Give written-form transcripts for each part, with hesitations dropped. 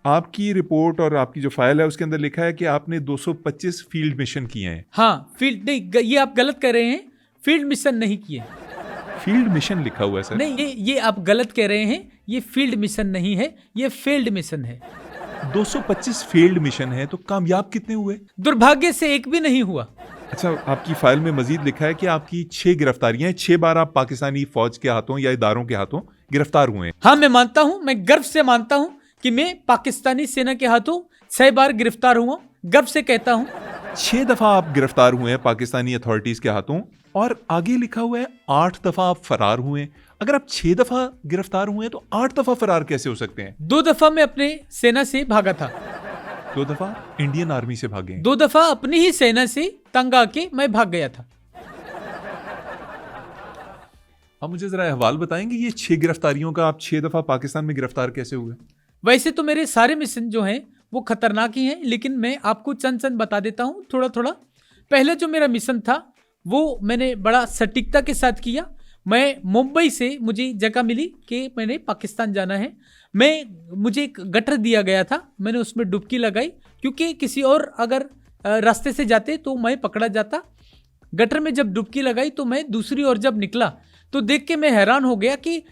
आपकी रिपोर्ट और आपकी जो फाइल है उसके अंदर लिखा है कि आपने 225 फील्ड मिशन किए हैं। हाँ, फील्ड नहीं, ये आप गलत कर रहे हैं, फील्ड मिशन नहीं किए। फील्ड मिशन लिखा हुआ है सर। नहीं, ये आप गलत कह रहे हैं, ये फील्ड मिशन नहीं है, ये फील्ड मिशन है। 225 फील्ड मिशन है, तो कामयाब कितने हुए? दुर्भाग्य से एक भी नहीं हुआ। अच्छा, आपकी फाइल में मजीद लिखा है कि आपकी 6 गिरफ्तारियां हैं, 6 बार आप पाकिस्तानी फौज के हाथों या इदारों के हाथों गिरफ्तार हुए हैं। हाँ, मैं मानता हूं, मैं गर्व से मानता हूं कि मैं पाकिस्तानी सेना के हाथों 6 बार गिरफ्तार हुआ, गर्व से कहता हूं। 6 दफा आप गिरफ्तार हुए हैं पाकिस्तानी अथॉरिटीज के हाथों, और आगे लिखा हुआ है 8 दफा आप फरार हुए हैं। अगर आप 6 दफा गिरफ्तार हुए हैं तो 8 दफा फरार कैसे हो सकते हैं? 2 दफा मैं अपने सेना से भागा था। 2 दफा इंडियन आर्मी से भागे हैं। 2 दफा अपनी ही सेना से तंग आके मैं भाग गया था। आप मुझे जरा अहवाल बताएंगे, ये 6 गिरफ्तारियों का आप 6 दफा पाकिस्तान में गिरफ्तार कैसे हुए? वैसे तो मेरे सारे मिशन जो हैं वो खतरनाक ही हैं, लेकिन मैं आपको चंद चंद बता देता हूँ थोड़ा थोड़ा। पहले जो मेरा मिशन था वो मैंने बड़ा सटीकता के साथ किया। मैं मुंबई से मुझे जगह मिली कि मैंने पाकिस्तान जाना है। मुझे एक गटर दिया गया था, मैंने उसमें डुबकी लगाई, क्योंकि किसी और अगर रास्ते से जाते तो मैं पकड़ा जाता। गटर में जब डुबकी लगाई तो मैं दूसरी ओर जब निकला तो देख के मैं हैरान हो गया कि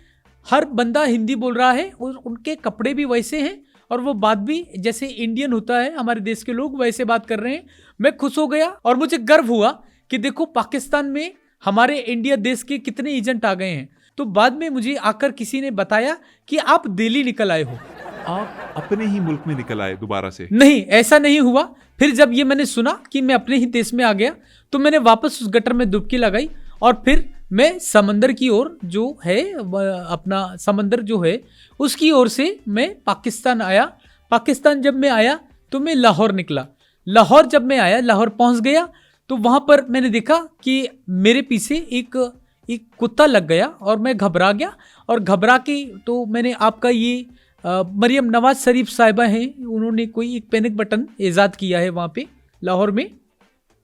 हर बंदा हिंदी बोल रहा है और उनके कपड़े भी वैसे हैं और वो बात भी जैसे इंडियन होता है हमारे देश के लोग वैसे बात कर रहे हैं। मैं खुश हो गया और मुझे गर्व हुआ कि देखो पाकिस्तान में हमारे इंडिया देश के कितने एजेंट आ गए हैं। तो बाद में मुझे आकर किसी ने बताया कि आप दिल्ली निकल आए हो। आप अपने ही मुल्क में निकल आए दोबारा से? नहीं, ऐसा नहीं हुआ। फिर जब ये मैंने सुना कि मैं अपने ही देश में आ गया तो मैंने वापस उस गटर में डुबकी लगाई और फिर मैं समंदर की ओर जो है, अपना समंदर जो है उसकी ओर से मैं पाकिस्तान आया। पाकिस्तान जब मैं आया तो मैं लाहौर निकला। लाहौर जब मैं आया, लाहौर पहुंच गया तो वहां पर मैंने देखा कि मेरे पीछे एक कुत्ता लग गया और मैं घबरा गया। और घबरा के तो मैंने आपका ये मरियम नवाज शरीफ साहिबा हैं, उन्होंने कोई एक पैनिक बटन ईजाद किया है वहाँ पे लाहौर में,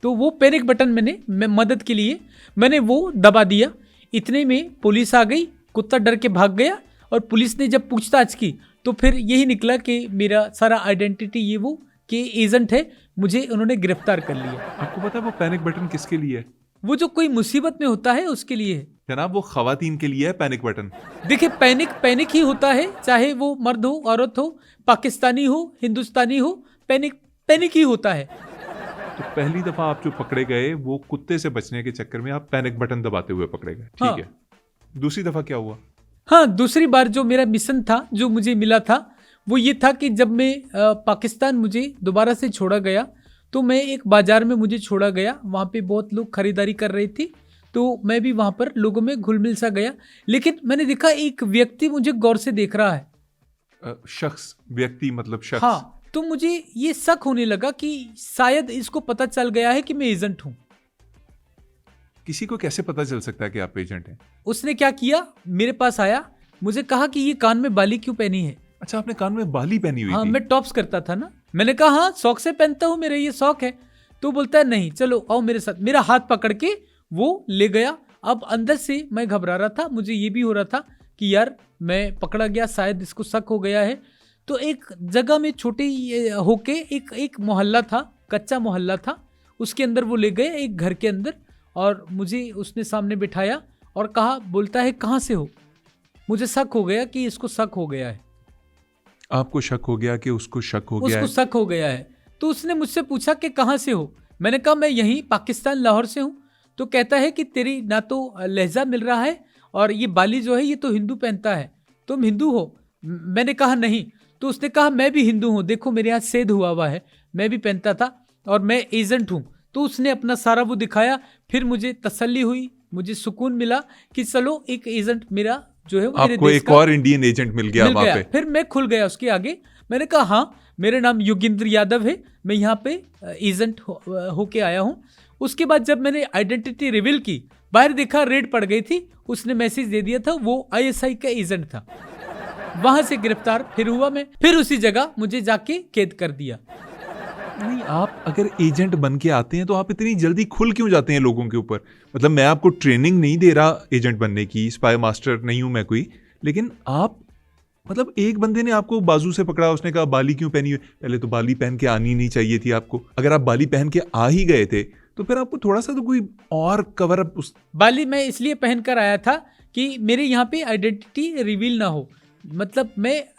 तो वो पैनिक बटन मैं मदद के लिए मैंने वो दबा दिया। इतने में पुलिस आ गई, कुत्ता डर के भाग गया और पुलिस ने जब पूछताछ की तो फिर यही निकला कि मेरा सारा आइडेंटिटी ये वो कि एजेंट है, मुझे उन्होंने गिरफ्तार कर लिया। आपको पता है वो पैनिक बटन किसके लिए है? वो जो कोई मुसीबत में होता है उसके लिए है जनाब, वो खवातीन के लिए है पैनिक बटन। देखिए, पैनिक ही होता है, चाहे वो मर्द हो, औरत हो, पाकिस्तानी हो, हिंदुस्तानी हो, पैनिक ही होता है। तो पहली दफा आप जो पकड़े गए वो कुत्ते से बचने के चक्कर में आप पैनिक बटन दबाते हुए पकड़े गए, ठीक है। दूसरी दफा क्या हुआ? हाँ, दूसरी बार जो मेरा मिशन था, जो मुझे मिला था, वो ये था कि जब मैं पाकिस्तान मुझे दोबारा से छोड़ा गया तो मैं एक बाजार में मुझे छोड़ा गया। वहाँ पे बहुत लोग खरीदारी कर रहे थे तो मैं भी वहाँ पर लोगों में घुल मिल सा गया। लेकिन मैंने देखा एक व्यक्ति मुझे गौर से देख रहा है। शख्स, व्यक्ति मतलब शख्स? हाँ, तो मुझे ये शक होने लगा कि शायद इसको पता चल गया है कि मैं एजेंट हूँ। किसी को कैसे पता चल सकता है कि आप एजेंट हैं? उसने क्या किया, मेरे पास आया, मुझे कहा कि ये कान में बाली क्यों पहनी है। अच्छा, आपने कान में बाली पहनी हुई हाँ, थी? मैं टॉप्स करता था ना। मैंने कहा हाँ, शौक से पहनता हूँ, मेरा ये शौक है। तो बोलता है नहीं, चलो आओ मेरे साथ। मेरा हाथ पकड़ के वो ले गया। अब अंदर से मैं घबरा रहा था, मुझे ये भी हो रहा था कि यार मैं पकड़ा गया, शायद इसको शक हो गया है। तो एक जगह में छोटे होके एक मोहल्ला था, कच्चा मोहल्ला था, उसके अंदर वो ले गए, एक घर के अंदर, और मुझे उसने सामने बिठाया और कहा, बोलता है कहाँ से हो। मुझे शक हो गया कि इसको शक हो गया है। आपको शक हो गया कि उसको शक हो गया है? उसको शक हो गया है। तो उसने मुझसे पूछा कि कहाँ से हो। मैंने कहा मैं यहीं पाकिस्तान लाहौर से हूँ। तो कहता है कि तेरी ना तो लहजा मिल रहा है और ये बाली जो है ये तो हिंदू पहनता है, तुम हिंदू हो? मैंने कहा नहीं। तो उसने कहा मैं भी हिंदू हूँ, देखो मेरे यहाँ सेध हुआ है, मैं भी पहनता था और मैं एजेंट हूँ। तो उसने अपना सारा वो दिखाया। फिर मुझे तसल्ली हुई, मुझे सुकून मिला कि चलो एक एजेंट मेरा जो है वो मेरे आपको देश एक का और इंडियन एजेंट मिल गया वहाँ पे। फिर मैं खुल गया उसके आगे। मैंने कहा हाँ, मेरा नाम योगेंद्र यादव है, मैं यहाँ पे एजेंट होके आया हूँ। उसके बाद जब मैंने आइडेंटिटी रिवील की, बाहर देखा रेड पड़ गई थी, उसने मैसेज दे दिया था वो ISI का एजेंट था। वहां से गिरफ्तार फिर हुआ मैं, फिर उसी जगह मुझे जाके कैद कर दिया। नहीं, आप अगर एजेंट बन के आते हैं तो आप इतनी जल्दी खुल क्यों जाते हैं लोगों के ऊपर? मतलब मैं आपको ट्रेनिंग नहीं दे रहा एजेंट बनने की, स्पाई मास्टर नहीं हूं मैं कोई, लेकिन आप मतलब एक बंदे ने आपको बाजू से पकड़ा, उसने कहा बाली क्यों पहनी हुई? पहले तो बाली पहन के आनी नहीं चाहिए थी आपको। अगर आप बाली पहन के आ ही गए थे तो फिर आपको थोड़ा सा तो कोई और कवर अप उस बाली मैं इसलिए पहन कर आया था कि मेरे यहाँ पे आइडेंटिटी रिवील ना हो, मतलब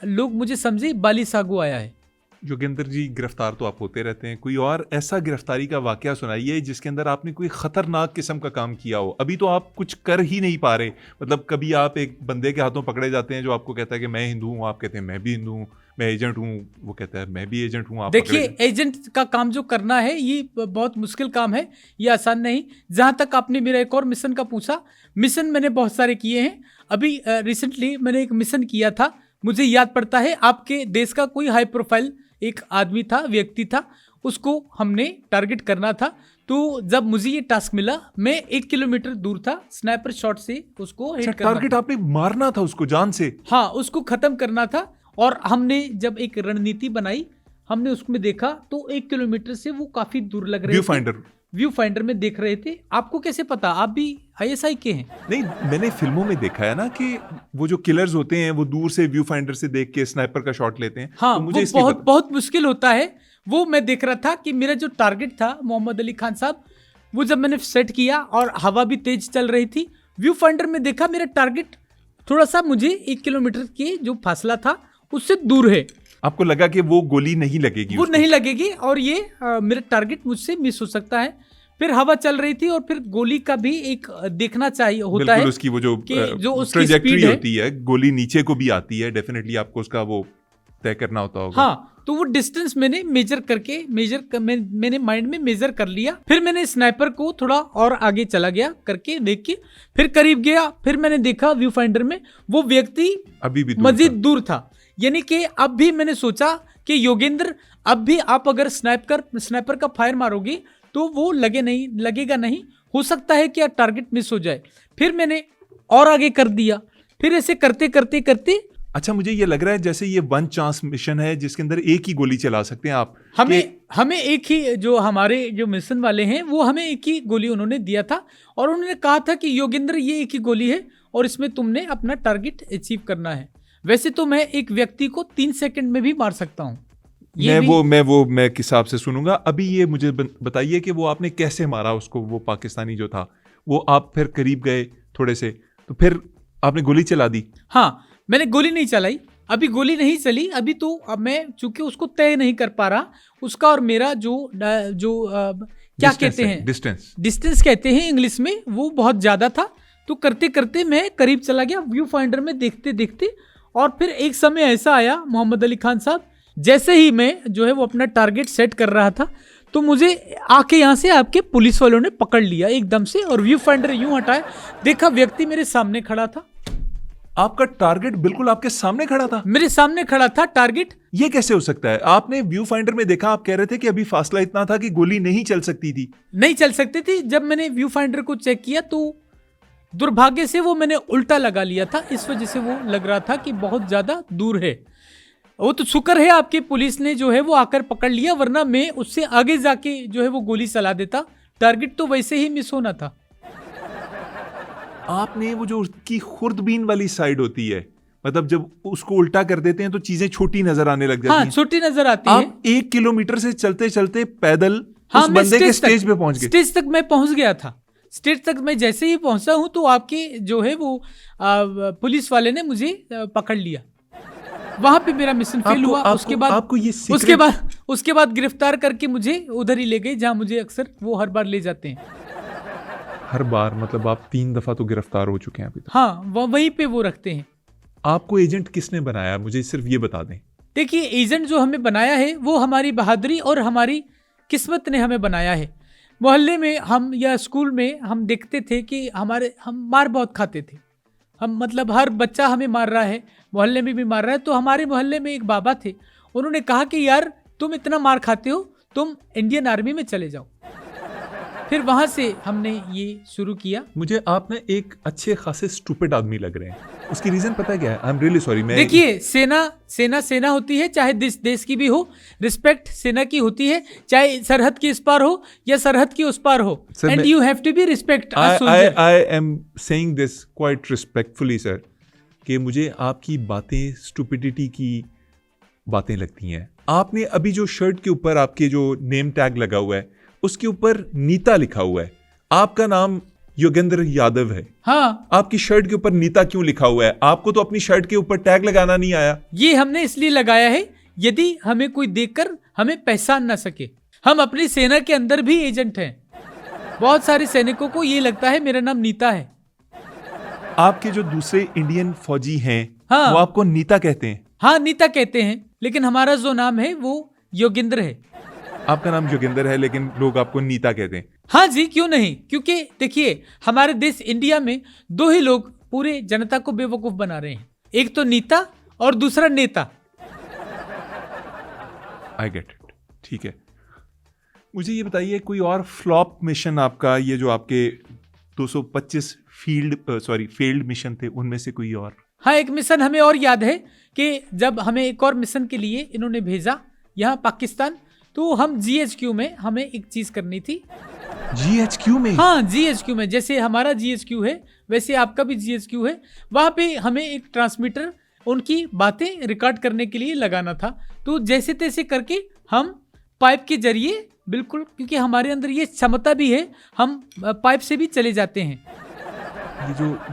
लोग मुझे समझे बाली सागू आया है। योगेंद्र जी, गिरफ्तार तो आप होते रहते हैं, कोई और ऐसा गिरफ्तारी का वाकया सुनाइए जिसके अंदर आपने कोई खतरनाक किस्म का काम किया हो। अभी तो आप कुछ कर ही नहीं पा रहे, मतलब कभी आप एक बंदे के हाथों पकड़े जाते हैं जो आपको कहता है कि मैं हिंदू हूँ, आप कहते हैं मैं भी हिंदू हूँ, मैं एजेंट हूँ, वो कहता है मैं भी एजेंट हूँ। आप देखिए, एजेंट का काम जो करना है ये बहुत मुश्किल काम है, ये आसान नहीं। जहाँ तक आपने मेरा एक और मिशन का पूछा, मिशन मैंने बहुत सारे किए हैं। अभी रिसेंटली मैंने एक मिशन किया था, मुझे याद पड़ता है, आपके देश का कोई हाई प्रोफाइल एक आदमी था, व्यक्ति था, उसको हमने टारगेट करना था। तो जब मुझे ये टास्क मिला, मैं 1 किलोमीटर दूर था, स्नाइपर शॉट से उसको हिट करना टारगेट आपने मारना था उसको जान से? हाँ, उसको खत्म करना था। और हमने जब एक रणनीति बनाई, हमने उसमें देखा तो 1 किलोमीटर से वो काफी दूर लग रहे थे। व्यू फाइंडर में देख रहे थे। आपको कैसे पता? आप भी ISI के हैं? नहीं, मैंने फिल्मों में देखा है ना कि वो जो किलर्स होते हैं वो दूर से व्यू फाइंडर से देख के स्नाइपर का शॉट लेते हैं। हाँ, तो मुझे वो बहुत मुश्किल होता है। वो मैं देख रहा था कि मेरा जो टारगेट था मोहम्मद अली खान साहब, वो जब मैंने सेट किया और हवा भी तेज चल रही थी, व्यू फाइंडर में देखा मेरा टारगेट थोड़ा सा मुझे 1 किलोमीटर के जो फासला था उससे दूर है। आपको लगा कि वो गोली नहीं लगेगी? वो नहीं लगेगी और ये मेरा टारगेट मुझसे मिस हो सकता है। फिर हवा चल रही थी और फिर गोली का भी एक देखना चाहिए होता है, उसकी वो जो उसकी ट्रैजेक्टरी स्पीड होती है, गोली नीचे को भी आती है, डेफिनेटली आपको उसका वो तय करना होता होगा। हाँ, तो वो डिस्टेंस मैंने मैंने माइंड में मेजर कर लिया। फिर मैंने स्नाइपर को थोड़ा और आगे चला गया करके देख के, फिर करीब गया, फिर मैंने देखा व्यू फाइंडर में वो व्यक्ति अभी भी मजीद दूर था। यानी कि अब भी मैंने सोचा कि योगेंद्र, अब भी आप अगर स्नाइपर का फायर मारोगे तो वो लगेगा नहीं, हो सकता है कि टारगेट मिस हो जाए। फिर मैंने और आगे कर दिया, फिर ऐसे करते करते करते अच्छा, मुझे ये लग रहा है जैसे ये वन चांस मिशन है जिसके अंदर एक ही गोली चला सकते हैं आप। हमें एक ही, जो हमारे जो मिशन वाले हैं वो हमें एक ही गोली उन्होंने दिया था और उन्होंने कहा था कि योगेंद्र ये एक ही गोली है और इसमें तुमने अपना टारगेट अचीव करना है। वैसे तो मैं एक व्यक्ति को 3 सेकंड में भी मार सकता हूँ। मैं किस हिसाब से सुनूंगा। अभी ये मुझे बताइए कि वो आपने कैसे मारा उसको, वो पाकिस्तानी जो था, वो आप फिर करीब गए थोड़े से तो फिर आपने गोली चला दी? हाँ, मैंने गोली नहीं चलाई, अभी गोली नहीं चली। अभी तो अब मैं चूंकि उसको तय नहीं कर पा रहा, उसका और मेरा जो क्या कहते हैं, डिस्टेंस कहते हैं इंग्लिश में, वो बहुत ज्यादा था। तो करते करते मैं करीब चला गया व्यू फाइंडर में देखते देखते। और फिर एक समय ऐसा आया मोहम्मद अली खान साहब, जैसे ही मैं जो है वो अपना टारगेट सेट कर रहा था तो मुझे आके यहाँ से आपके पुलिस वालों ने पकड़ लिया एकदम से और व्यू फाइंडर यूं हटाया, देखा व्यक्ति मेरे सामने खड़ा था। आपका टारगेट बिल्कुल आपके सामने खड़ा था? मेरे सामने खड़ा था टारगेट। ये कैसे हो सकता है? आपने व्यू फाइंडर में देखा, आप कह रहे थे कि अभी फासला इतना था कि गोली नहीं चल सकती थी। नहीं चल सकती थी। जब मैंने व्यू फाइंडर को चेक किया तो दुर्भाग्य से वो मैंने उल्टा लगा लिया था, इस वजह से वो लग रहा था कि बहुत ज्यादा दूर है। वो तो शुक्र है आपके पुलिस ने जो है वो आकर पकड़ लिया, वरना मैं उससे आगे जाके जो है वो गोली चला देता। टारगेट तो वैसे ही मिस होना था। आपने वो जो उसकी खुर्दबीन वाली साइड होती है, मतलब जब उसको उल्टा कर देते हैं तो चीजें छोटी नजर आने लग जाती हैं। छोटी नजर आती है। आप 1 किलोमीटर से चलते चलते पैदल उस बंदे के स्टेज पे पहुंच गए। स्टेज तक मैं पहुंच गया था। स्टेज तक मैं जैसे ही पहुंचा हूं तो आपके जो है वो पुलिस वाले ने मुझे पकड़ लिया। वहां पे मेरा मिशन फेल हुआ। उसके बाद गिरफ्तार करके मुझे उधर ही ले गए जहां मुझे अक्सर वो हर बार ले जाते हैं। हर बार मतलब आप 3 दफा तो गिरफ्तार हो चुके हैं अभी तक? हाँ, वहीं पे वो रखते हैं। आपको एजेंट किसने बनाया, मुझे सिर्फ ये बता दें। देखिए, एजेंट जो हमें बनाया है वो हमारी बहादुरी और हमारी किस्मत ने हमें बनाया है। मोहल्ले में हम या स्कूल में हम देखते थे कि हम मार बहुत खाते थे। हम मतलब हर बच्चा हमें मार रहा है, मोहल्ले में भी मार रहा है। तो हमारे मोहल्ले में एक बाबा थे, उन्होंने कहा कि यार तुम इतना मार खाते हो, तुम इंडियन आर्मी में चले जाओ। फिर वहां से हमने ये शुरू किया। मुझे आप ना एक अच्छे खासे स्टूपिड आदमी लग रहे हैं। उसकी रीजन पता है क्या है? I am really sorry. देखिए, सेना होती है, चाहे देश की भी हो, रिस्पेक्ट सेना की होती है, चाहे सरहद के इस पार हो या सरहद की उस पार हो, and you have to be respect a soldier. I am saying this quite respectfully sir. कि मुझे आपकी बातें स्टुपिडिटी की बातें लगती हैं। आपने अभी जो शर्ट के ऊपर आपके जो नेम टैग लगा हुआ है उसके ऊपर नीता लिखा हुआ है, आपका नाम योगेंद्र यादव है। हाँ, आपकी शर्ट के ऊपर नीता क्यों लिखा हुआ है? आपको तो अपनी शर्ट के ऊपर टैग लगाना नहीं आया। ये हमने इसलिए लगाया है यदि हमें कोई देखकर हमें पहचान ना सके। हम अपनी सेना के अंदर भी एजेंट हैं। बहुत सारे सैनिकों को ये लगता है मेरा नाम नीता है। आपके जो दूसरे इंडियन फौजी हैं हाँ। वो आपको नीता कहते हैं। हाँ, नीता कहते हैं, लेकिन हमारा जो नाम है वो योगेंद्र है। आपका नाम योगेंद्र है लेकिन लोग आपको नीता कहते हैं। हाँ जी, क्यों नहीं, क्योंकि देखिए हमारे देश इंडिया में दो ही लोग पूरे जनता को बेवकूफ बना रहे हैं, एक तो नीता और दूसरा नेता। आई गेट इट, ठीक है। मुझे ये बताइए कोई और फ्लॉप मिशन आपका, ये जो आपके 225 फेल्ड मिशन थे उनमें से कोई और? हाँ, एक मिशन हमें और याद है कि जब हमें एक और मिशन के लिए इन्होंने भेजा यहाँ पाकिस्तान, तो हम GHQ में हमें एक चीज करनी थी। GHQ में? हाँ, GHQ में, जैसे हमारा GHQ है वैसे आपका भी GHQ है। वहाँ पे हमें एक ट्रांसमीटर उनकी बातें रिकॉर्ड करने के लिए लगाना था। तो जैसे तैसे करके हम पाइप के जरिए, बिल्कुल, क्योंकि हमारे अंदर ये क्षमता भी है, हम पाइप से भी चले जाते हैं।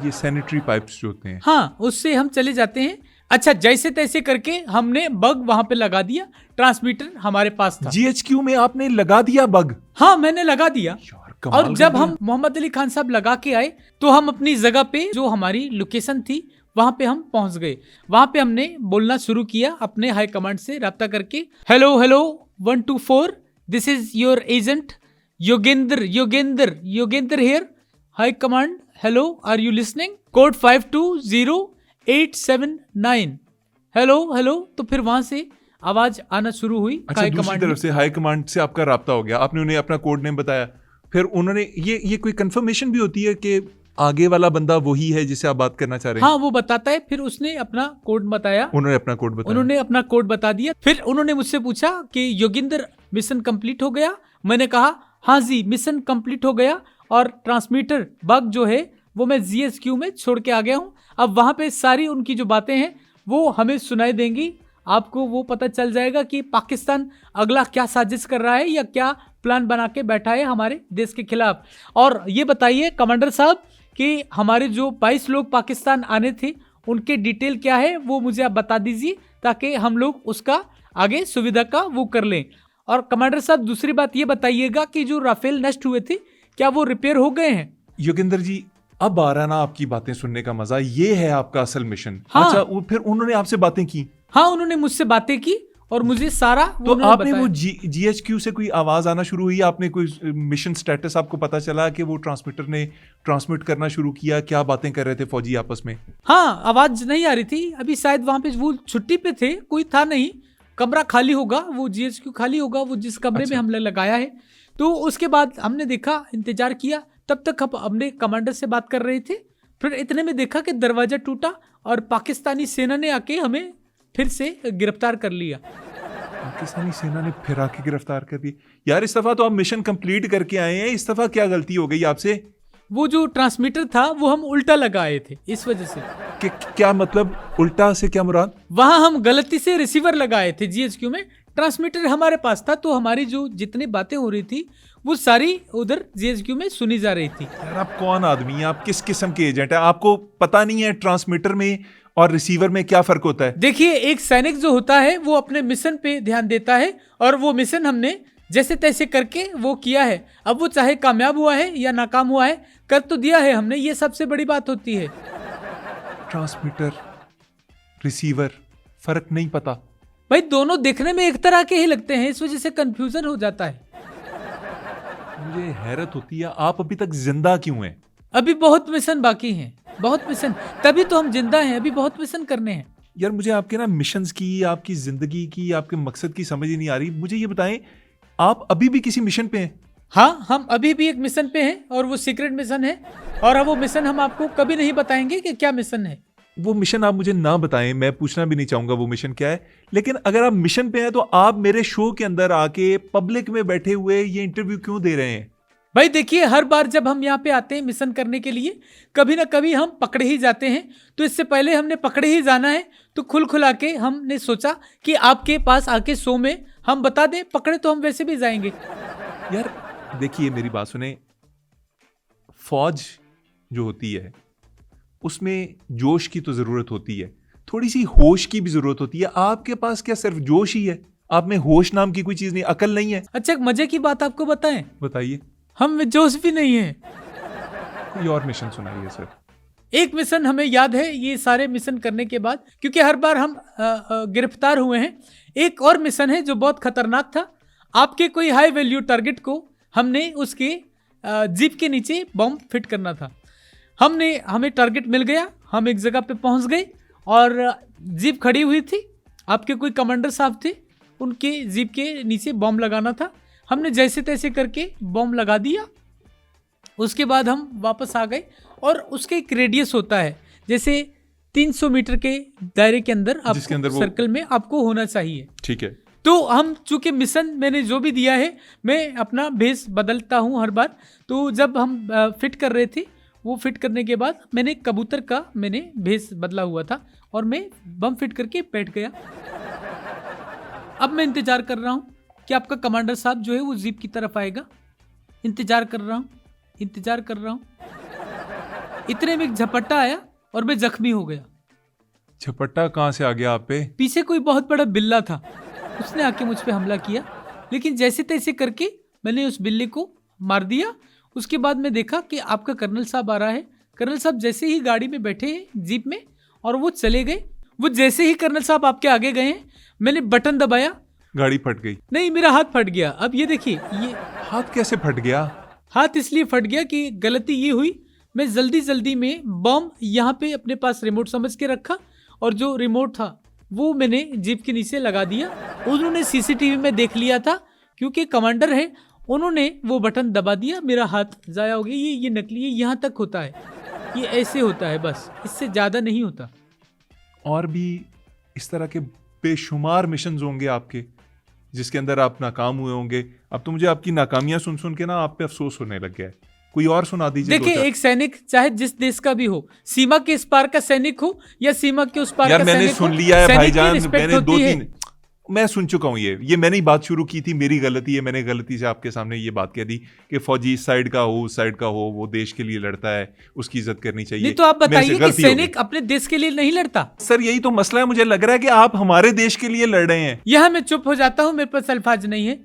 ये सैनिटरी पाइप्स जो होते हैं, हाँ, उससे हम चले जाते हैं। अच्छा, जैसे तैसे करके हमने बग वहां पे लगा दिया, ट्रांसमीटर हमारे पास था। GHQ में आपने लगा दिया बग? हाँ, मैंने लगा दिया। कमाल और जब हम मोहम्मद अली खान साहब लगा के आए तो हम अपनी जगह पे, जो हमारी लोकेशन थी, वहां पे हम पहुंच गए। वहां पे हमने बोलना शुरू किया अपने हाई कमांड से राब्ता करके, hello hello 124, this is your agent Yogendra here, high command, hello, are you listening, code 520879, hello. तो फिर वहां से आवाज आना शुरू हुई। अच्छा, दूसरी तरफ से हाई कमांड से आपका राब्ता हो गया, आपने उन्हें अपना कोड नेम बताया, फिर उन्होंने ये कोई कंफर्मेशन भी होती है कि आगे वाला बंदा वही है जिसे आप बात करना चाह रहे हैं? हाँ, वो बताता है। फिर उसने अपना कोड बताया, उन्होंने अपना कोड बता दिया। फिर उन्होंने मुझसे पूछा कि योगेंद्र, मिशन कंप्लीट हो गया? मैंने कहा हाँ जी, मिशन कंप्लीट हो गया और ट्रांसमीटर बग जो है वो मैं GHQ में छोड़ के आ गया हूँ। अब वहां पे सारी उनकी जो बातें हैं वो हमें सुनाई देंगी। आपको वो पता चल जाएगा कि पाकिस्तान अगला क्या साजिश कर रहा है या क्या प्लान बना के बैठा है हमारे देश के खिलाफ। और ये बताइए कमांडर साहब कि हमारे जो 22 लोग पाकिस्तान आने थे उनके डिटेल क्या है, वो मुझे आप बता दीजिए ताकि हम लोग उसका आगे सुविधा का वो कर लें। और कमांडर साहब, दूसरी बात ये बताइएगा कि जो राफेल नष्ट हुए थे क्या वो रिपेयर हो गए हैं? योगेंद्र जी, अब आ रहा ना आपकी बातें सुनने का मजा, ये है आपका असल मिशन। हाँ। अच्छा, फिर उन्होंने आपसे बातें की? हाँ, उन्होंने मुझसे बातें की और मुझे सारा तो आपने वो GHQ से कोई आवाज आना शुरू हुई? आपने कोई मिशन स्टेटस आपको पता चला कि वो ट्रांसमीटर ने ट्रांसमिट करना शुरू किया? क्या बातें कर रहे थे फौजी आपस में? हाँ, आवाज नहीं आ रही थी अभी, शायद वहां पे वो छुट्टी पे थे, कोई था नहीं, कमरा खाली होगा, वो GHQ खाली होगा, वो जिस कमरे में हमने लगाया है। तो उसके बाद हमने देखा, इंतजार किया, तब तक हम अपने कमांडर से बात कर रहे थे। फिर इतने में देखा कि दरवाजा टूटा और पाकिस्तानी सेना ने आके हमें फिर से गिरफ्तार कर लिया। पाकिस्तानी सेना ने फिर आके गिरफ्तार कर दिया? यार, इस दफा तो आप मिशन कंप्लीट करके आए हैं, इस दफा क्या गलती हो गई आपसे? वो जो ट्रांसमीटर था वो हम उल्टा लगाए थे, इस वजह से। क्या मतलब उल्टा से क्या मुराद? वहां हम गलती से रिसीवर लगाए थे GHQ में, ट्रांसमीटर हमारे पास था, तो हमारी जो जितनी बातें हो रही थी वो सारी उधर GHQ में सुनी जा रही थी। यार, आप कौन आदमी हैं? आप किस किस्म के एजेंट हैं? आपको पता नहीं है ट्रांसमीटर में और रिसीवर में क्या फर्क होता है? देखिए, एक सैनिक जो होता है वो अपने मिशन पे ध्यान देता है और वो मिशन हमने जैसे तैसे करके वो किया है। अब वो चाहे कामयाब हुआ है या नाकाम हुआ है, कर तो दिया है हमने, ये सबसे बड़ी बात होती है। ट्रांसमीटर, रिसीवर, फर्क नहीं पता? भाई, दोनों देखने में एक तरह के ही लगते हैं, इस वजह से कंफ्यूजन हो जाता है। मुझे हैरत होती है, आप अभी तक जिंदा क्यों हैं? अभी बहुत मिशन बाकी हैं, बहुत मिशन, तभी तो हम जिंदा हैं, अभी बहुत मिशन करने हैं। यार, मुझे आपके ना मिशंस की, आपकी जिंदगी की, आपके मकसद की समझ ही नहीं आ रही। मुझे ये बताएं, आप अभी भी किसी मिशन पे हैं? हाँ, हम अभी भी एक मिशन पे हैं और वो सीक्रेट मिशन है, और वो मिशन हम आपको कभी नहीं बताएंगे कि क्या मिशन है। वो मिशन आप मुझे ना बताएं, मैं पूछना भी नहीं चाहूंगा वो मिशन क्या है। लेकिन अगर आप मिशन पे हैं तो आप मेरे शो के अंदर आके पब्लिक में बैठे हुए ये इंटरव्यू क्यों दे रहे हैं? भाई देखिए, हर बार जब हम यहाँ पे आते हैं मिशन करने के लिए, कभी ना कभी हम पकड़े ही जाते हैं। तो इससे पहले हमने पकड़े ही जाना है, तो खुला के हमने सोचा कि आपके पास आके शो में हम बता दें, पकड़े तो हम वैसे भी जाएंगे। यार देखिए मेरी बात सुने, फौज जो होती है उसमें जोश की तो जरूरत होती है, थोड़ी सी होश की भी जरूरत होती है। आपके पास क्या सिर्फ जोश ही है? आप में होश नाम की कोई चीज नहीं, अकल नहीं है? अच्छा, एक मजे की बात आपको बताएं, बताइए। हम में जोश भी नहीं है। कोई और मिशन सुनाइए सर। एक मिशन हमें याद है, ये सारे मिशन करने के बाद, क्योंकि हर बार हम गिरफ्तार हुए हैं। एक और मिशन है जो बहुत खतरनाक था। आपके कोई हाई वैल्यू टारगेट को हमने उसके जीप के नीचे बम फिट करना था। हमें टारगेट मिल गया, हम एक जगह पे पहुंच गए और जीप खड़ी हुई थी। आपके कोई कमांडर साहब थे, उनके जीप के नीचे बम लगाना था। हमने जैसे तैसे करके बम लगा दिया। उसके बाद हम वापस आ गए और उसके एक रेडियस होता है, जैसे 300 मीटर के दायरे के अंदर आपको सर्कल में आपको होना चाहिए। ठीक है। तो हम चूंकि मिशन मैंने जो भी दिया है, मैं अपना भेस बदलता हूँ हर बार। तो जब हम फिट कर रहे थे, वो फिट करने के बाद मैंने कबूतर का भेस बदला हुआ था और मैं बम फिट करके बैठ गया। अब मैं इंतजार कर रहा हूँ कि आपका कमांडर साहब जो है वो जीप की तरफ आएगा। इंतजार कर रहा हूँ। इतने में एक झपट्टा आया और मैं जख्मी हो गया। झपट्टा कहाँ से आ गया आप पे? पीछे कोई बहुत बड़ा बिल्ला था, उसने आके मुझ पे हमला किया, लेकिन जैसे तैसे करके मैंने उस बिल्ली को मार दिया। उसके बाद मैं देखा कि आपका कर्नल साहब आ रहा है। कर्नल साहब जैसे ही गाड़ी में बैठे हैं जीप में और वो चले गए। वो जैसे ही कर्नल साहब आपके आगे गए हैं, मैंने बटन दबाया, गाड़ी फट गई? नहीं, मेरा हाथ फट गया। अब ये देखिए, ये हाथ कैसे फट गया? हाथ इसलिए फट गया कि गलती ये हुई, मैं जल्दी में बम यहाँ पे अपने पास रिमोट समझ के रखा और जो रिमोट था वो मैंने जीप के नीचे लगा दिया। उन्होंने सीसीटीवी में देख लिया था, क्योंकि कमांडर है, उन्होंने वो बटन दबा दिया, मेरा हाथ जाया हो गया। ये नकली है, यहाँ तक होता है, ये ऐसे होता है, बस इससे ज़्यादा नहीं होता। और भी इस तरह के बेशुमार मिशंस होंगे आपके जिसके अंदर आप नाकाम हुए होंगे। अब तो मुझे आपकी नाकामियां सुन के ना आप पे अफसोस होने लग गया है। कोई और सुना दीजिए। देखिए, एक सैनिक चाहे जिस देश का भी हो, सीमा के इस पार का सैनिक हो या सीमा के उस पार का सैनिक हो, मैंने सुन लिया है भाईजान, मैंने 2-3 मैं सुन चुका हूँ। ये मैंने ही बात शुरू की थी, मेरी गलती है। मैंने गलती से आपके सामने ये बात कह दी कि फौजी इस साइड का हो, उस साइड का हो, वो देश के लिए लड़ता है, उसकी इज्जत करनी चाहिए। नहीं तो आप बताइए कि सैनिक अपने देश के लिए नहीं लड़ता? सर यही तो मसला है, मुझे लग रहा है कि आप हमारे देश के लिए लड़ रहे हैं। यह मैं चुप हो जाता हूँ, मेरे पास अल्फाज नहीं है।